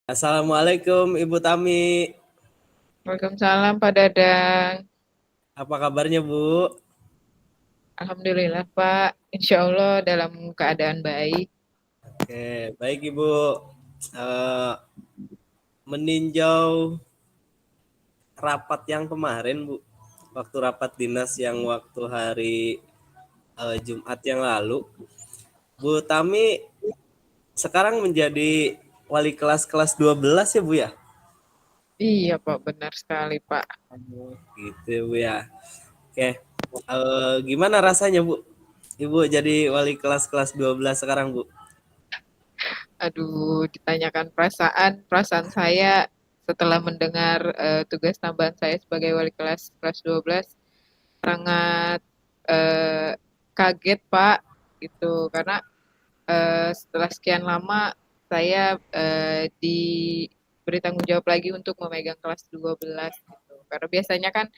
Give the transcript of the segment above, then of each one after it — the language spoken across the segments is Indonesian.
Assalamualaikum Ibu Tami. Waalaikumsalam Pak Dadang. Apa kabarnya Bu? Alhamdulillah Pak, Insya Allah dalam keadaan baik. Oke, baik Ibu. Eh, Meninjau rapat yang kemarin Bu, waktu rapat dinas yang waktu hari Jumat yang lalu, Bu Tami sekarang menjadi wali kelas 12 ya Bu ya? Iya Pak, benar sekali Pak. Gitu ya, Bu ya. Oke, gimana rasanya Bu? Ibu jadi wali kelas 12 sekarang Bu? Aduh, ditanyakan perasaan saya setelah mendengar tugas tambahan saya sebagai wali kelas 12 sangat eh, kaget Pak, gitu. Karena setelah sekian lama saya diberi tanggung jawab lagi untuk memegang kelas 12 gitu. Karena biasanya kan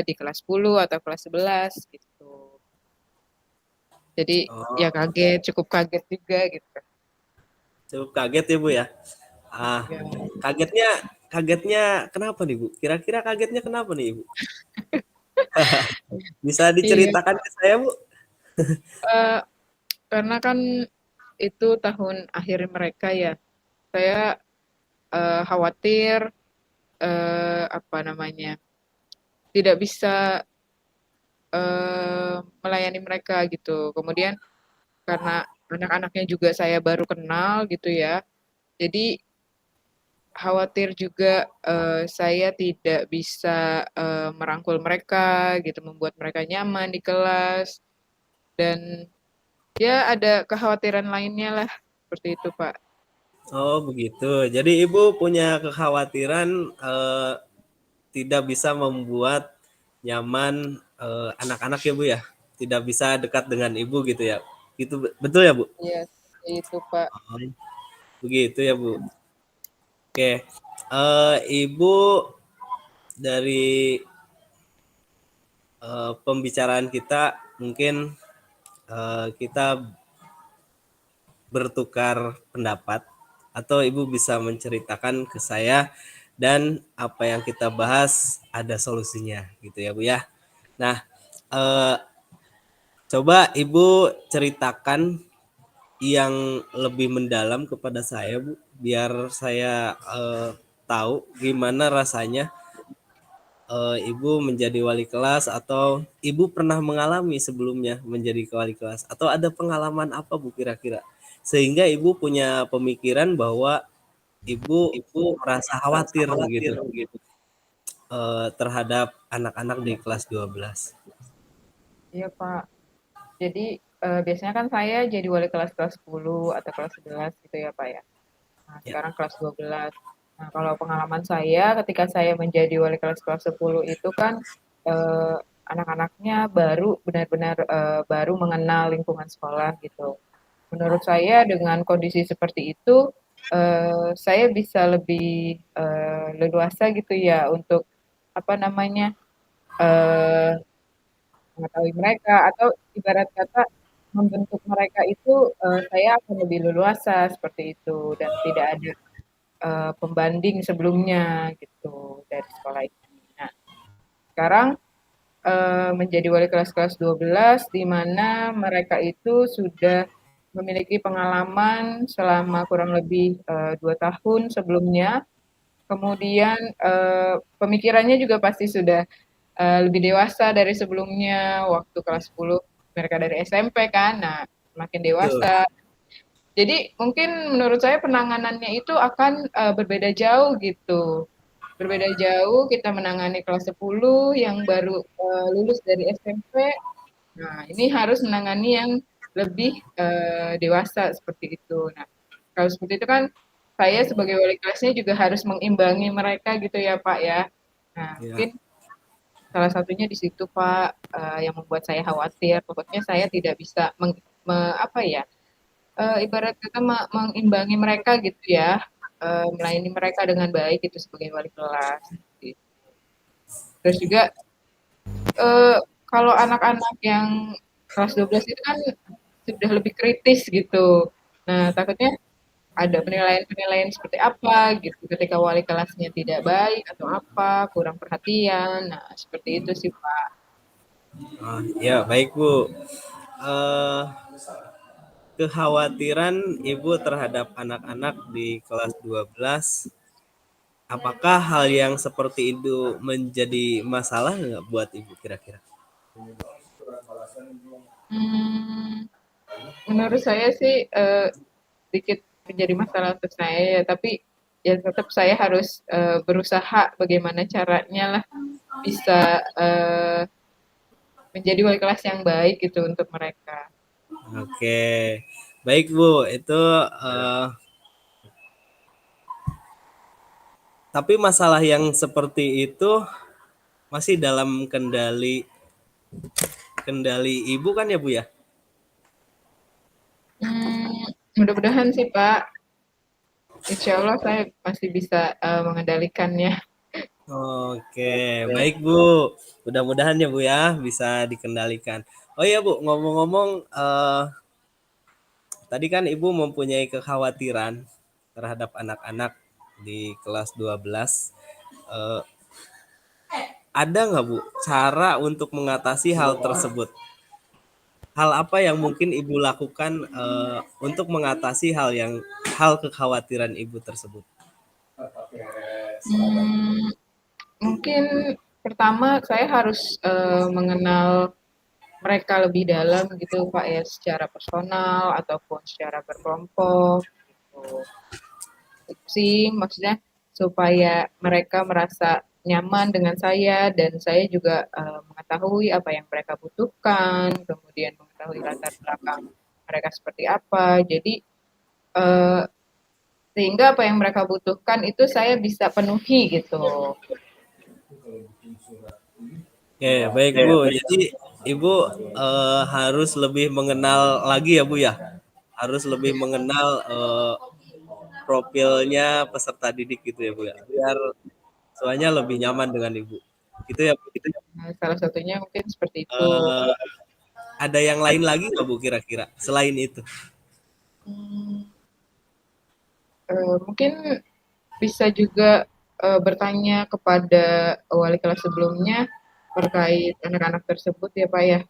di kelas 10 atau kelas 11 gitu. Jadi ya Oh, kaget, cukup kaget juga gitu. cukup kaget ya Bu ya? Ya, Kagetnya kagetnya kenapa nih, Bu? Kira-kira kagetnya kenapa nih, Ibu? Bisa iya, diceritakan ke saya, Bu? eh, karena kan itu tahun akhir mereka ya. Saya khawatir apa namanya tidak bisa melayani mereka gitu. Kemudian karena anak-anaknya juga saya baru kenal gitu ya. Jadi khawatir juga saya tidak bisa merangkul mereka gitu, membuat mereka nyaman di kelas dan ya ada kekhawatiran lainnya lah seperti itu Pak. Oh, begitu. Jadi Ibu punya kekhawatiran, tidak bisa membuat nyaman, anak-anak ya, Bu, ya? Tidak bisa dekat dengan Ibu gitu ya? Gitu betul ya, Bu? Iya, seperti itu Pak. Oh, begitu ya, Bu. Oke, Ibu dari, pembicaraan kita mungkin, kita bertukar pendapat atau Ibu bisa menceritakan ke saya dan apa yang kita bahas ada solusinya gitu ya Bu ya. Nah, eh, coba Ibu ceritakan yang lebih mendalam kepada saya Bu, biar saya tahu gimana rasanya Ibu menjadi wali kelas atau Ibu pernah mengalami sebelumnya menjadi wali kelas atau ada pengalaman apa Bu kira-kira sehingga Ibu punya pemikiran bahwa Ibu merasa khawatir begitu terhadap anak-anak di kelas 12. Iya Pak. Jadi biasanya kan saya jadi wali kelas kelas 10 atau kelas 11 gitu ya Pak ya. Nah, Ya, sekarang kelas 12. Nah, kalau pengalaman saya ketika saya menjadi wali kelas kelas 10 itu kan eh, anak-anaknya baru benar-benar baru mengenal lingkungan sekolah gitu. Menurut saya dengan kondisi seperti itu saya bisa lebih leluasa gitu ya untuk apa namanya eh, mengetahui mereka atau ibarat kata membentuk mereka itu saya akan lebih leluasa seperti itu dan tidak ada pembanding sebelumnya gitu dari sekolah ini. Nah, sekarang menjadi wali kelas-kelas 12 di mana mereka itu sudah memiliki pengalaman selama kurang lebih 2 tahun sebelumnya. Kemudian pemikirannya juga pasti sudah lebih dewasa dari sebelumnya waktu kelas 10 mereka dari SMP kan. Nah, makin betul. dewasa. Jadi mungkin menurut saya penanganannya itu akan berbeda jauh gitu. Berbeda jauh kita menangani kelas 10 yang baru lulus dari SMP. Nah, ini harus menangani yang lebih dewasa seperti itu. Nah, kalau seperti itu kan saya sebagai wali kelasnya juga harus mengimbangi mereka gitu ya Pak ya. Nah, Ya, mungkin salah satunya di situ Pak yang membuat saya khawatir. Pokoknya saya tidak bisa apa ya, ibarat kata mengimbangi mereka gitu ya, melayani mereka dengan baik itu sebagai wali kelas. Gitu. Terus juga kalau anak-anak yang kelas 12 itu kan sudah lebih kritis gitu. Nah, takutnya ada penilaian-penilaian seperti apa gitu ketika wali kelasnya tidak baik atau apa, kurang perhatian. Nah, seperti itu sih, Pak. Ya, baik Bu. Eh, Kekhawatiran Ibu terhadap anak-anak di kelas 12, apakah hal yang seperti itu menjadi masalah nggak buat Ibu kira-kira? Hmm, menurut saya sih sedikit menjadi masalah untuk saya ya, tapi ya tetap saya harus berusaha bagaimana caranya lah bisa menjadi wali kelas yang baik gitu untuk mereka. Oke, baik Bu. Itu tapi masalah yang seperti itu masih dalam kendali kendali Ibu kan ya Bu ya? Mudah-mudahan sih Pak, insya Allah saya masih bisa mengendalikannya. Oke, baik Bu. Mudah-mudahan ya Bu ya bisa dikendalikan. Oh iya Bu, ngomong-ngomong, tadi kan Ibu mempunyai kekhawatiran terhadap anak-anak di kelas 12. Eh, ada nggak Bu cara untuk mengatasi hal tersebut? Hal apa yang mungkin Ibu lakukan untuk mengatasi hal kekhawatiran Ibu tersebut? Hmm, mungkin pertama saya harus mengenal mereka lebih dalam gitu Pak ya, secara personal ataupun secara berkelompok gitu. Itu sih maksudnya supaya mereka merasa nyaman dengan saya dan saya juga mengetahui apa yang mereka butuhkan, kemudian mengetahui latar belakang mereka seperti apa. Jadi eh, sehingga apa yang mereka butuhkan itu saya bisa penuhi gitu. Oke, baik Bu. Jadi Ibu harus lebih mengenal lagi ya Bu ya. Harus lebih mengenal profilnya peserta didik gitu ya Bu ya. Biar soalnya lebih nyaman dengan Ibu. Gitu ya Bu. Nah, salah satunya mungkin seperti itu. Eh, ada yang lain lagi nggak Bu kira-kira selain itu? Hmm, mungkin bisa juga bertanya kepada wali kelas sebelumnya terkait anak-anak tersebut ya Pak ya.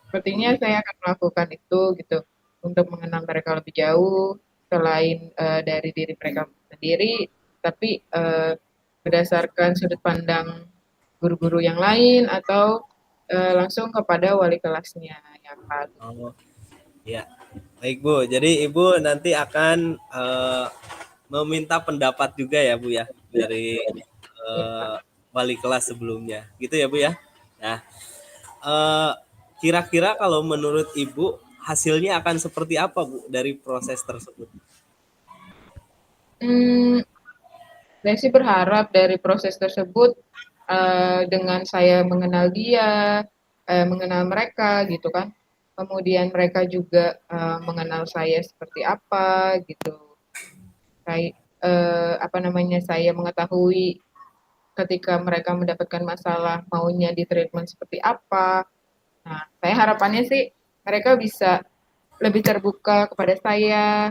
Sepertinya saya akan melakukan itu gitu untuk mengenal mereka lebih jauh selain dari diri mereka sendiri, tapi berdasarkan sudut pandang guru-guru yang lain atau langsung kepada wali kelasnya ya Pak. Oh, ya. Baik Bu. Jadi Ibu nanti akan meminta pendapat juga ya Bu ya dari Ya, Pak. eh, wali kelas sebelumnya. Gitu ya Bu ya. Nah, eh, kira-kira kalau menurut Ibu hasilnya akan seperti apa Bu dari proses tersebut? Hmm, saya sih berharap dari proses tersebut dengan saya mengenal dia, mengenal mereka gitu kan. Kemudian mereka juga mengenal saya seperti apa gitu. Kayak apa namanya saya mengetahui ketika mereka mendapatkan masalah maunya di treatment seperti apa. Nah, saya harapannya sih mereka bisa lebih terbuka kepada saya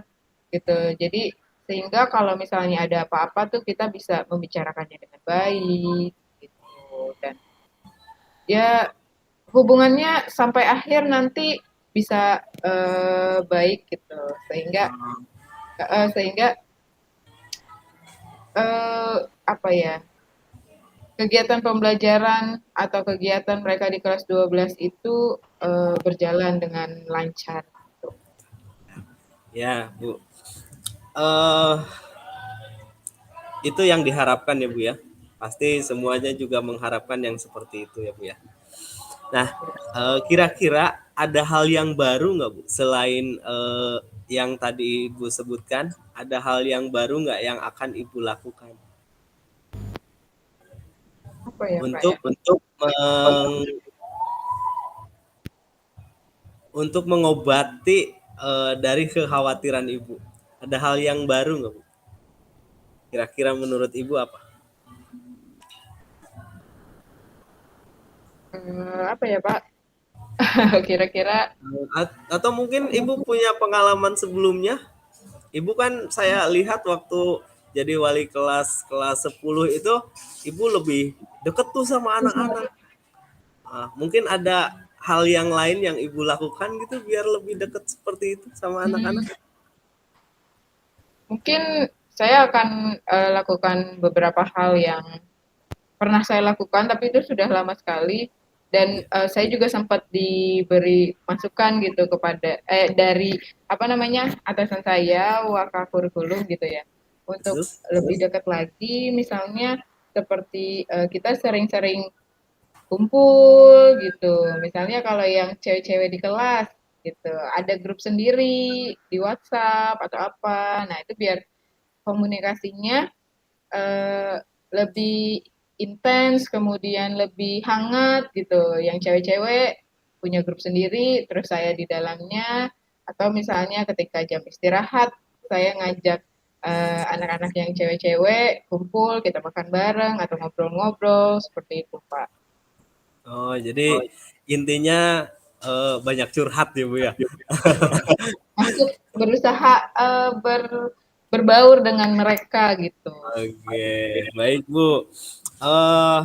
gitu. Jadi sehingga kalau misalnya ada apa-apa tuh kita bisa membicarakannya dengan baik gitu dan ya hubungannya sampai akhir nanti bisa baik gitu sehingga apa ya kegiatan pembelajaran atau kegiatan mereka di kelas 12 itu berjalan dengan lancar gitu. Ya Bu, eh itu yang diharapkan ya Bu ya. Pasti semuanya juga mengharapkan yang seperti itu ya Bu ya. Nah, kira-kira ada hal yang baru nggak Bu selain yang tadi Ibu sebutkan? Ada hal yang baru nggak yang akan Ibu lakukan Apa ya Pak untuk ya? untuk mengobati dari kekhawatiran Ibu? Ada hal yang baru nggak Bu? Kira-kira menurut Ibu apa? Apa ya Pak? Kira-kira Atau mungkin Ibu punya pengalaman sebelumnya Ibu kan saya lihat waktu jadi wali kelas kelas 10 itu Ibu lebih deket tuh sama anak-anak. Mungkin ada hal yang lain yang Ibu lakukan gitu biar lebih deket seperti itu sama anak-anak? Hmm, mungkin saya akan lakukan beberapa hal yang pernah saya lakukan, tapi itu sudah lama sekali. Dan Iya. saya juga sempat diberi masukan gitu kepada dari apa namanya atasan saya, wakakurikulum gitu ya, untuk Terus? lebih dekat lagi. Misalnya seperti kita sering-sering kumpul gitu. Misalnya kalau yang cewek-cewek di kelas gitu, ada grup sendiri di WhatsApp atau apa. Nah, itu biar komunikasinya eh, lebih intens, kemudian lebih hangat gitu. Yang cewek-cewek punya grup sendiri, terus saya di dalamnya. Atau misalnya ketika jam istirahat, saya ngajak anak-anak yang cewek-cewek kumpul, kita makan bareng atau ngobrol-ngobrol, seperti itu, Pak. Oh, jadi intinya banyak curhat ya Bu ya? Untuk berusaha berbaur dengan mereka gitu. Oke, baik Bu. Eh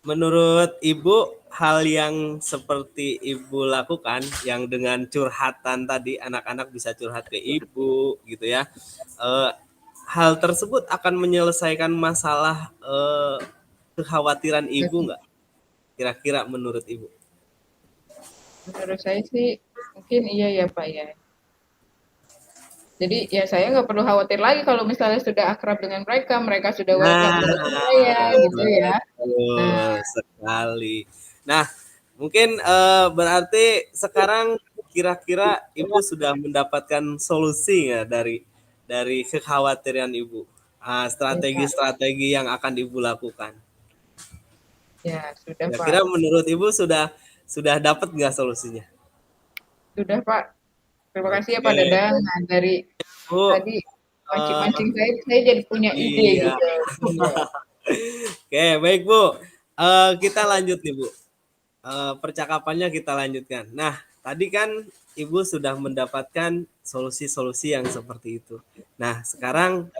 Menurut Ibu, hal yang seperti Ibu lakukan, yang dengan curhatan tadi, anak-anak bisa curhat ke Ibu, gitu ya. Eh, Hal tersebut akan menyelesaikan masalah kekhawatiran Ibu nggak? Kira-kira menurut Ibu? Menurut saya sih mungkin iya ya Pak ya. Jadi ya saya nggak perlu khawatir lagi kalau misalnya sudah akrab dengan mereka, mereka sudah welcome Nah, dengan saya gitu ya. Nah, betul sekali. Nah, mungkin berarti sekarang kira-kira Ibu sudah mendapatkan solusi nggak dari kekhawatiran Ibu? ya Pak, Strategi-strategi yang akan Ibu lakukan. ya sudah Pak, Kira-kira menurut Ibu sudah dapat nggak solusinya? sudah Pak. Terima kasih ya Pak Oke, Dadang. Nah dari Bu. tadi Eh, mancing-mancing saya jadi punya ide iya. gitu. Iya. Oke, baik Bu. Kita lanjut nih Bu. Percakapannya kita lanjutkan. Nah, tadi kan Ibu sudah mendapatkan solusi-solusi yang seperti itu. Nah, sekarang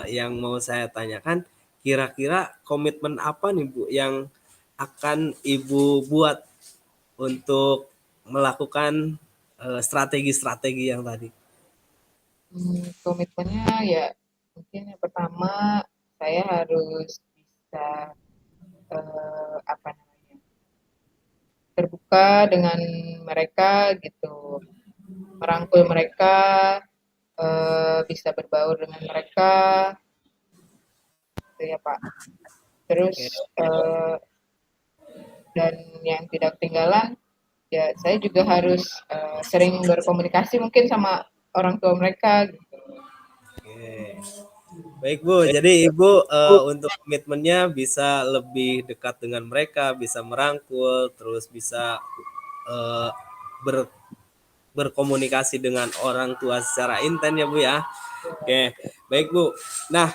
yang mau saya tanyakan, kira-kira komitmen apa nih Bu yang akan Ibu buat untuk melakukan strategi-strategi yang tadi? Komitmennya ya mungkin yang pertama saya harus bisa apa namanya terbuka dengan mereka gitu, merangkul mereka, bisa berbaur dengan mereka, gitu ya Pak. Terus Oke, dan yang tidak ketinggalan, ya saya juga harus sering berkomunikasi mungkin sama orang tua mereka. Gitu. oke. Baik Bu, jadi Ibu untuk komitmennya bisa lebih dekat dengan mereka, bisa merangkul, terus bisa eh, ber- berkomunikasi dengan orang tua secara intens ya Bu ya. Oke, baik Bu. Nah,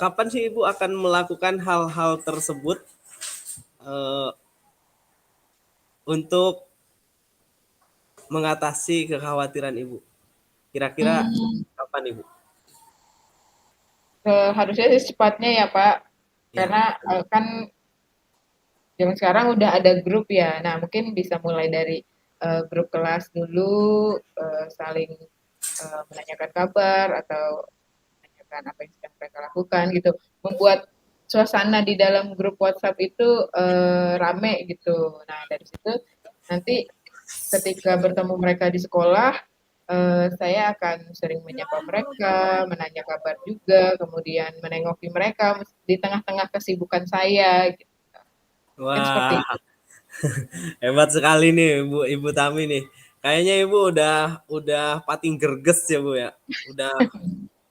kapan sih Ibu akan melakukan hal-hal tersebut eh, untuk mengatasi kekhawatiran Ibu? Kira-kira Hmm, kapan Ibu? harusnya sih secepatnya ya Pak, Ya, karena kan zaman sekarang udah ada grup ya. Nah mungkin bisa mulai dari grup kelas dulu, saling menanyakan kabar atau menanyakan apa yang sedang mereka lakukan gitu, membuat suasana di dalam grup WhatsApp itu rame gitu. Nah dari situ nanti ketika bertemu mereka di sekolah, saya akan sering menyapa mereka, menanya kabar juga, kemudian menengoki mereka di tengah-tengah kesibukan saya. Gitu. Mungkin seperti wah, itu. hebat sekali nih Ibu Tami nih. Kayaknya Ibu udah pating gerges ya Bu ya. Udah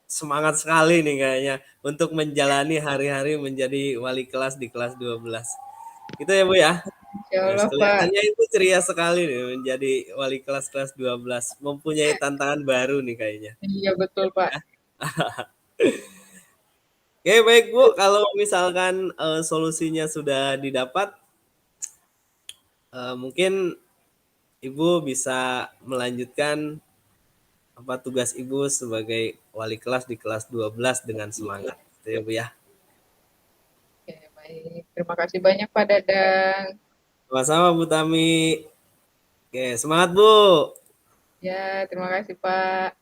semangat sekali nih kayaknya untuk menjalani hari-hari menjadi wali kelas di kelas 12. Gitu ya Bu ya. Insya Nah, Allah Pak. kelihatannya Ibu ceria sekali nih menjadi wali kelas kelas 12. Mempunyai tantangan baru nih kayaknya. Iya betul Pak. Oke, baik Bu. Kalau misalkan solusinya sudah didapat, mungkin Ibu bisa melanjutkan apa tugas Ibu sebagai wali kelas di kelas 12 dengan semangat. Itu ya Bu ya. Oke, baik. Terima kasih banyak Pak Dadang. Sama-sama Bu Tami. Oke, semangat Bu. Ya, terima kasih Pak.